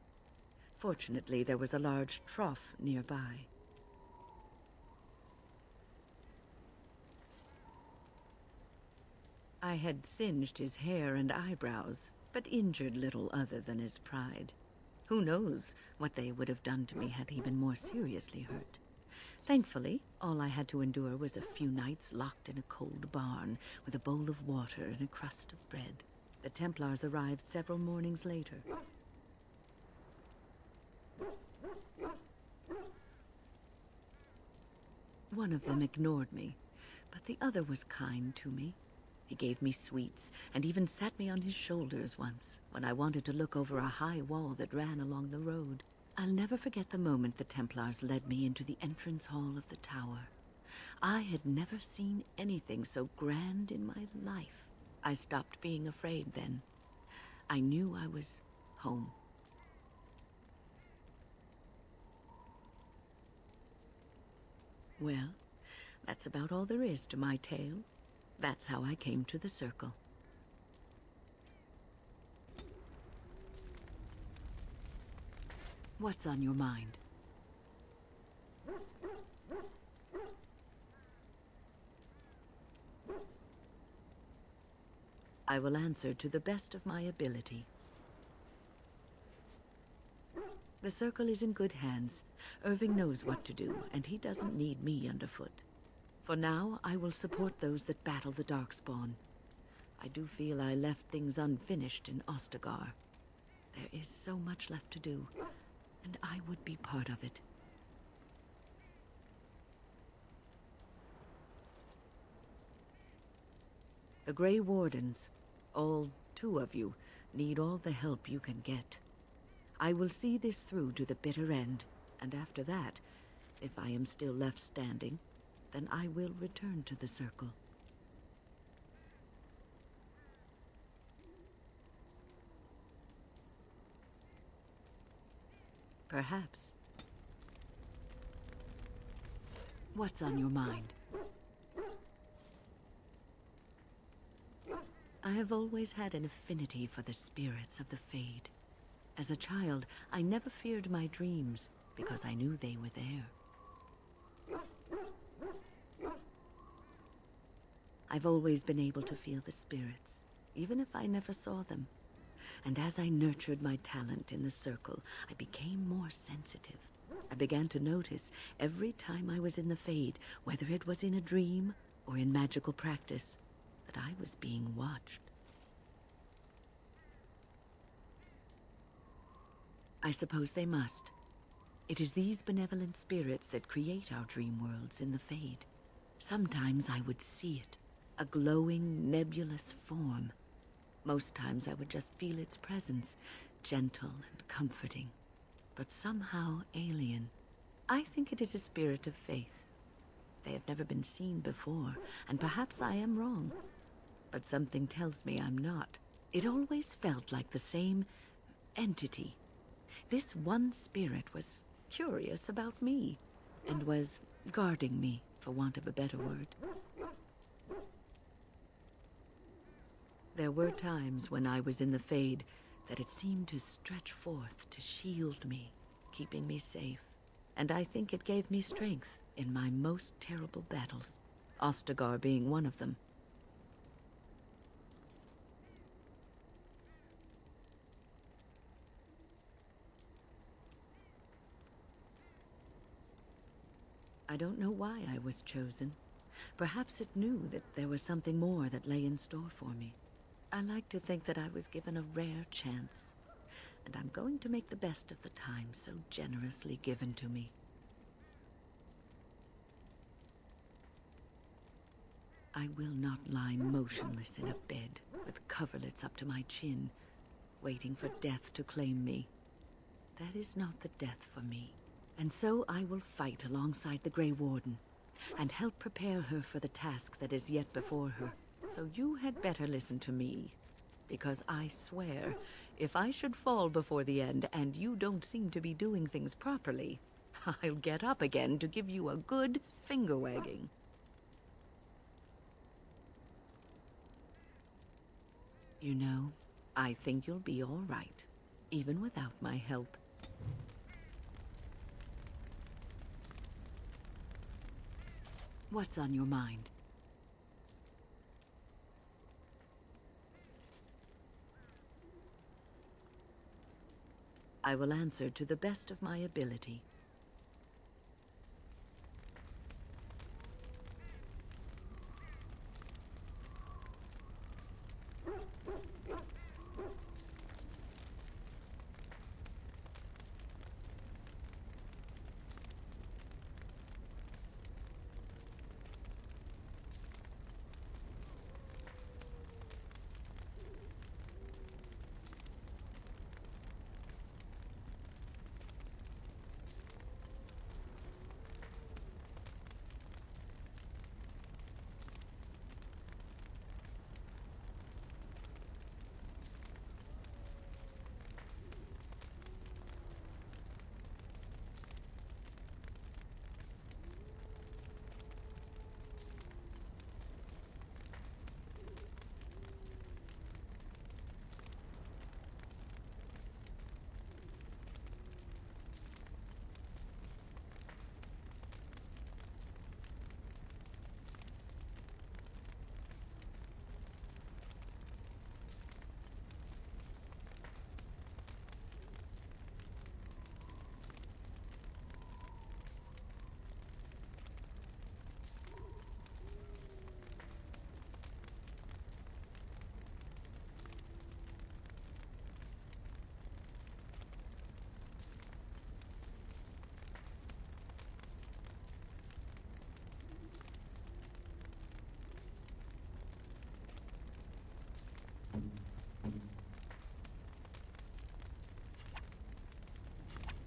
Fortunately, there was a large trough nearby. I had singed his hair and eyebrows, but injured little other than his pride. Who knows what they would have done to me had he been more seriously hurt. Thankfully, all I had to endure was a few nights locked in a cold barn with a bowl of water and a crust of bread. The Templars arrived several mornings later. One of them ignored me, but the other was kind to me. He gave me sweets and even sat me on his shoulders once when I wanted to look over a high wall that ran along the road. I'll never forget the moment the Templars led me into the entrance hall of the tower. I had never seen anything so grand in my life. I stopped being afraid then. I knew I was home. Well, that's about all there is to my tale. That's how I came to the Circle. What's on your mind? I will answer to the best of my ability. The Circle is in good hands. Irving knows what to do, and he doesn't need me underfoot. For now, I will support those that battle the Darkspawn. I do feel I left things unfinished in Ostagar. There is so much left to do, and I would be part of it. The Grey Wardens, all 2 of you, need all the help you can get. I will see this through to the bitter end, and after that, if I am still left standing, then I will return to the Circle. Perhaps. What's on your mind? I have always had an affinity for the spirits of the Fade. As a child, I never feared my dreams because I knew they were there. I've always been able to feel the spirits, even if I never saw them. And as I nurtured my talent in the circle, I became more sensitive. I began to notice every time I was in the Fade, whether it was in a dream or in magical practice, that I was being watched. I suppose they must. It is these benevolent spirits that create our dream worlds in the Fade. Sometimes I would see it, a glowing, nebulous form. Most times I would just feel its presence, gentle and comforting, but somehow alien. I think it is a spirit of faith. They have never been seen before, and perhaps I am wrong. But something tells me I'm not. It always felt like the same entity. This one spirit was curious about me, and was guarding me, for want of a better word. There were times when I was in the Fade that it seemed to stretch forth to shield me, keeping me safe. And I think it gave me strength in my most terrible battles, Ostagar being one of them. I don't know why I was chosen. Perhaps it knew that there was something more that lay in store for me. I like to think that I was given a rare chance, and I'm going to make the best of the time so generously given to me. I will not lie motionless in a bed with coverlets up to my chin, waiting for death to claim me. That is not the death for me. And so I will fight alongside the Grey Warden, and help prepare her for the task that is yet before her. So you had better listen to me, because I swear, if I should fall before the end and you don't seem to be doing things properly, I'll get up again to give you a good finger-wagging. You know, I think you'll be all right, even without my help. What's on your mind? I will answer to the best of my ability.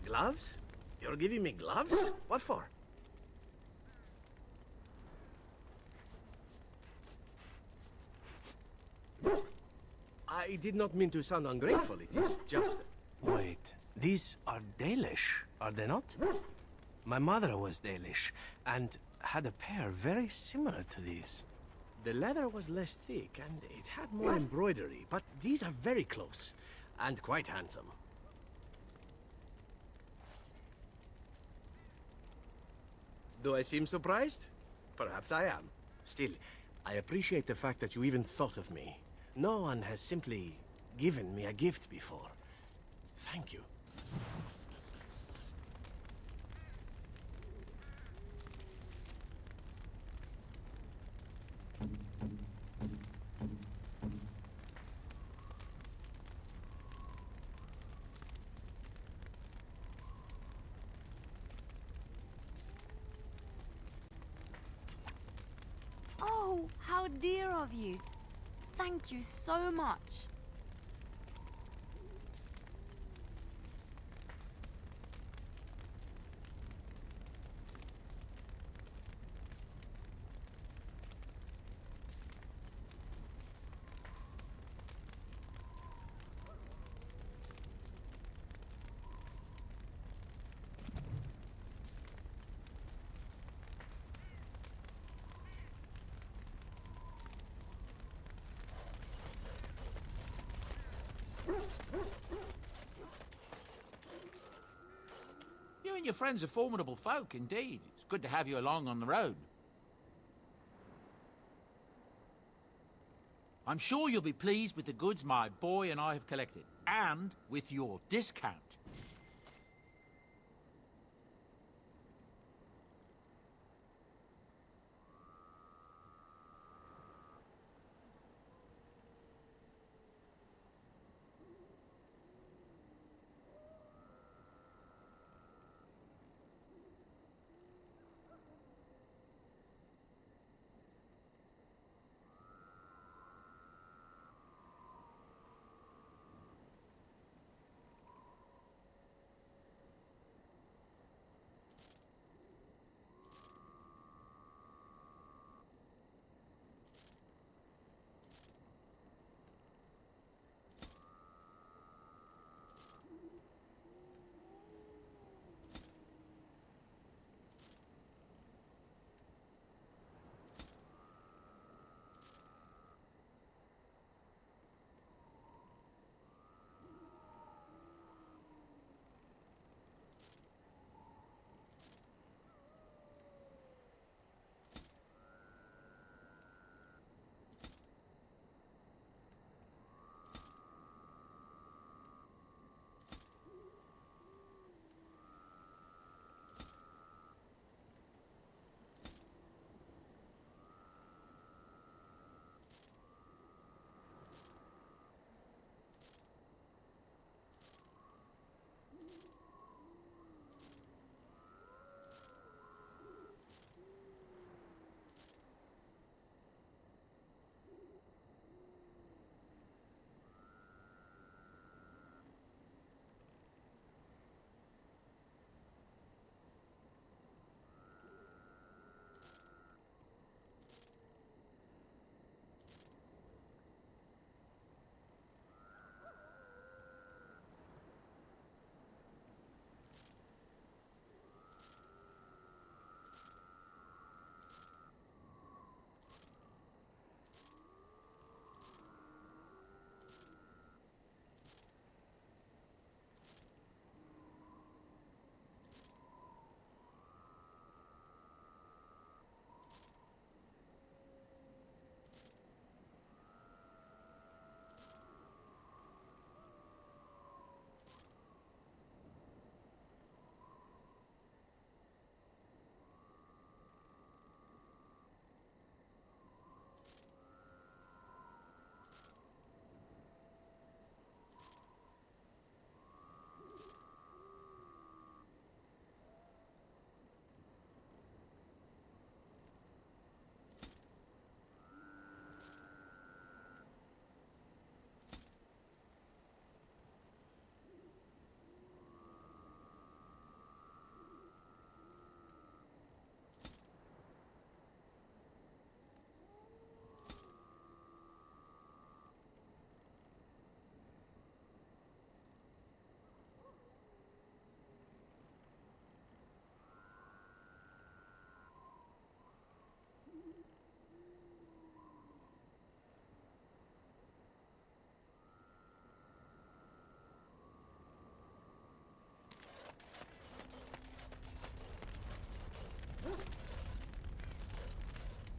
Gloves? You're giving me gloves? What for? I did not mean to sound ungrateful. It is just... Wait, these are Dalish, are they not? My mother was Dalish, and had a pair very similar to these. The leather was less thick, and it had more embroidery, but these are very close, and quite handsome. Do I seem surprised? Perhaps I am. Still, I appreciate the fact that you even thought of me. No one has simply given me a gift before. Thank you. Oh, how dear of you. Thank you so much. You and your friends are formidable folk, indeed. It's good to have you along on the road. I'm sure you'll be pleased with the goods my boy and I have collected, and with your discount.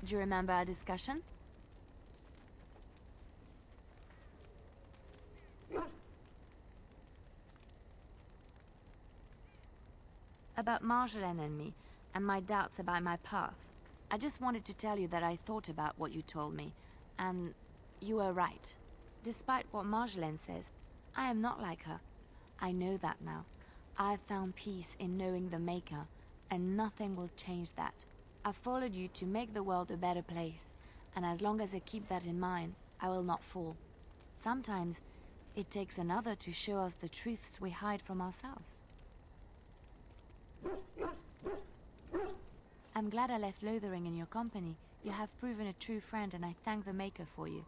Do you remember our discussion? About Marjolaine and me, and my doubts about my path. I just wanted to tell you that I thought about what you told me, and you were right. Despite what Marjolaine says, I am not like her. I know that now. I've found peace in knowing the Maker, and nothing will change that. I followed you to make the world a better place, and as long as I keep that in mind, I will not fall. Sometimes, it takes another to show us the truths we hide from ourselves. I'm glad I left Lothering in your company. You have proven a true friend, and I thank the Maker for you.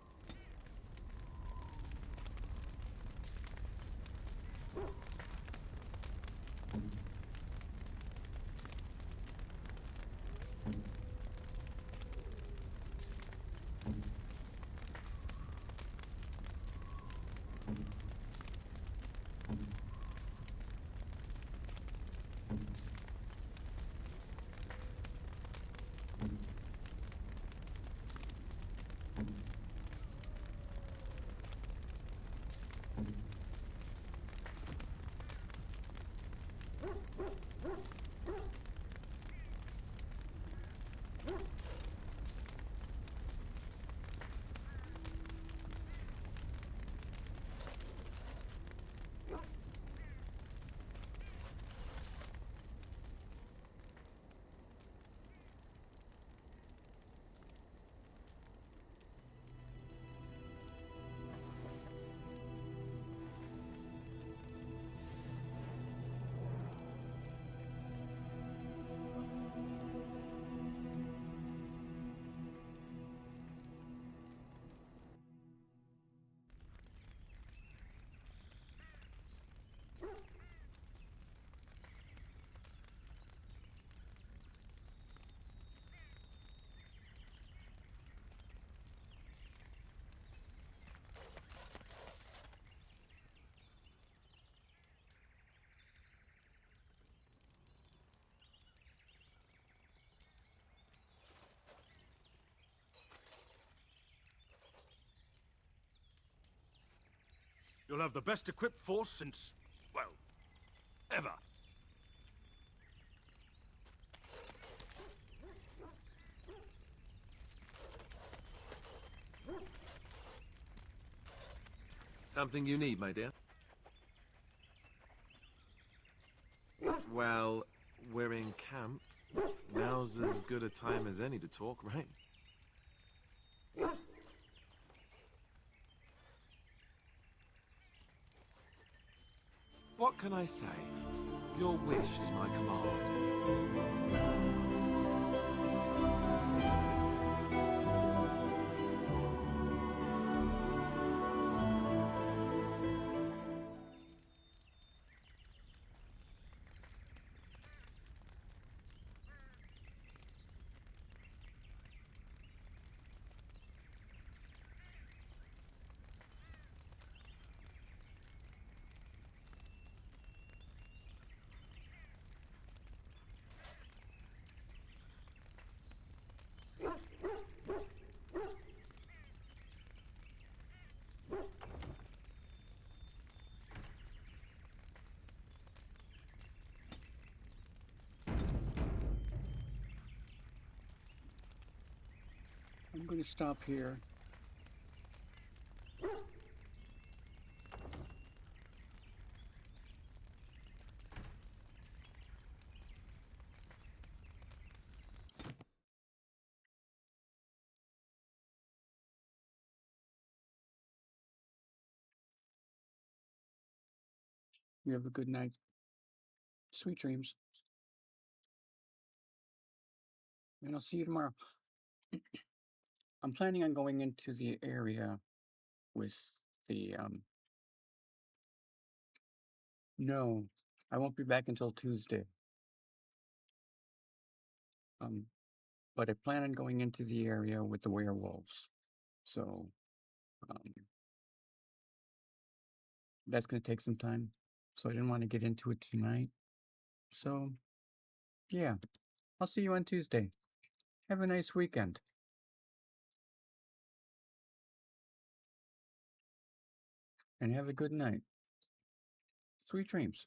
You'll have the best equipped force since, well, ever. Something you need, my dear? Well, we're in camp. Now's as good a time as any to talk, right? What can I say? Your wish is my command. I'm going to stop here. You have a good night. Sweet dreams. And I'll see you tomorrow. I'm planning on going into the area with the, no, I won't be back until Tuesday. But I plan on going into the area with the werewolves. So, that's going to take some time. So I didn't want to get into it tonight. So, yeah, I'll see you on Tuesday. Have a nice weekend. And have a good night. Sweet dreams.